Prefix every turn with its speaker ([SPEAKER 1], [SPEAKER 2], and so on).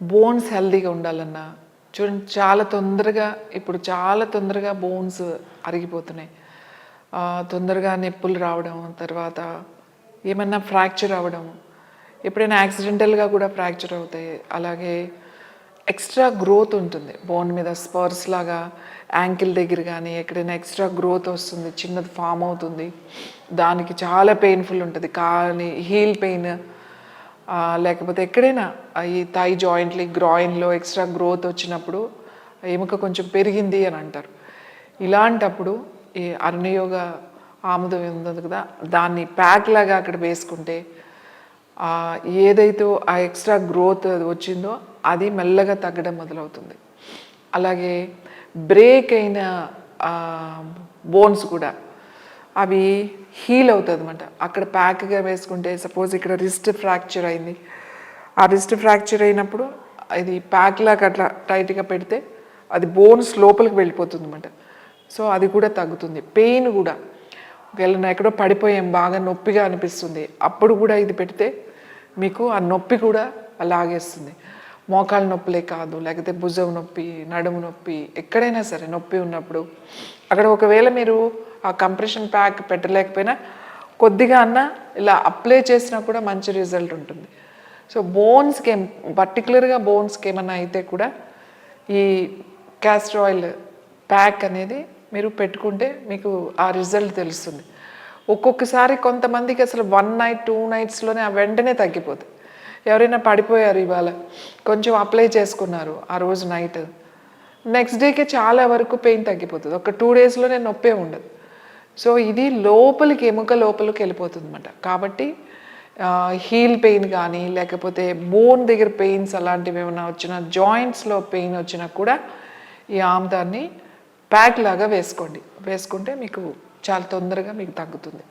[SPEAKER 1] Bones హెల్తీగా ఉండాలన్నా చూడండి, ఇప్పుడు చాలా తొందరగా బోన్స్ అరిగిపోతున్నాయి. తొందరగా నొప్పులు రావడం, తర్వాత ఏమన్నా ఫ్రాక్చర్ అవ్వడం, ఎప్పుడైనా యాక్సిడెంటల్గా కూడా ఫ్రాక్చర్ అవుతాయి. అలాగే ఎక్స్ట్రా గ్రోత్ ఉంటుంది బోన్ మీద, స్పర్స్ లాగా యాంకిల్ దగ్గర కానీ ఎక్కడైనా ఎక్స్ట్రా గ్రోత్ వస్తుంది, చిన్నది ఫామ్ అవుతుంది. దానికి చాలా పెయిన్ఫుల్ ఉంటుంది. కానీ హీల్ పెయిన్, లేకపోతే ఎక్కడైనా ఈ థై జాయింట్లు, గ్రాయిన్లో ఎక్స్ట్రా గ్రోత్ వచ్చినప్పుడు ఎముక కొంచెం పెరిగింది అని అంటారు. ఇలాంటప్పుడు ఈ అరుణయోగ ఆముదం ఉంది కదా, దాన్ని ప్యాక్ లాగా అక్కడ వేసుకుంటే ఏదైతే ఆ ఎక్స్ట్రా గ్రోత్ వచ్చిందో అది మెల్లగా తగ్గడం మొదలవుతుంది. అలాగే బ్రేక్ అయిన బోన్స్ కూడా అవి హీల్ అవుతుంది అనమాట. అక్కడ ప్యాక్గా వేసుకుంటే, సపోజ్ ఇక్కడ రిస్ట్ ఫ్రాక్చర్ అయింది, ఆ రిస్ట్ ఫ్రాక్చర్ అయినప్పుడు ఇది ప్యాక్ లాగా అట్లా టైట్గా పెడితే అది బోన్స్ లోపలికి వెళ్ళిపోతుంది అనమాట. సో అది కూడా తగ్గుతుంది. పెయిన్ కూడా ఒకవేళ ఎక్కడో పడిపోయాం, బాగా నొప్పిగా అనిపిస్తుంది, అప్పుడు కూడా ఇది పెడితే మీకు ఆ నొప్పి కూడా లాగేస్తుంది. మోకాల నొప్పులే కాదు, లేకపోతే భుజం నొప్పి, నడుము నొప్పి, ఎక్కడైనా సరే నొప్పి ఉన్నప్పుడు అక్కడ ఒకవేళ మీరు ఆ కంప్రెషన్ ప్యాక్ పెట్టలేకపోయినా కొద్దిగా అన్నా ఇలా అప్లై చేసినా కూడా మంచి రిజల్ట్ ఉంటుంది. సో బోన్స్కి పర్టికులర్గా బోన్స్కి ఏమన్నా అయితే కూడా ఈ క్యాస్టర్ ఆయిల్ ప్యాక్ అనేది మీరు పెట్టుకుంటే మీకు ఆ రిజల్ట్ తెలుస్తుంది. ఒక్కొక్కసారి కొంతమందికి అసలు 1 నైట్ 2 నైట్స్లోనే ఆ వెంటనే తగ్గిపోతుంది. ఎవరైనా పడిపోయారు, ఇవాళ కొంచెం అప్లై చేసుకున్నారు ఆ రోజు నైట్, నెక్స్ట్ డేకే చాలా వరకు పెయిన్ తగ్గిపోతుంది. ఒక 2 డేస్లోనే నొప్పే ఉండదు. సో ఇది లోపలికి, ఎముక లోపలికి వెళ్ళిపోతుంది అనమాట. కాబట్టి హీల్ పెయిన్ కానీ, లేకపోతే బోన్ దగ్గర పెయిన్స్ అలాంటివి ఏమైనా వచ్చినా, జాయింట్స్లో పెయిన్ వచ్చినా కూడా ఈ ఆముదాన్ని ప్యాక్ లాగా వేసుకుంటే మీకు చాలా తొందరగా మీకు తగ్గుతుంది.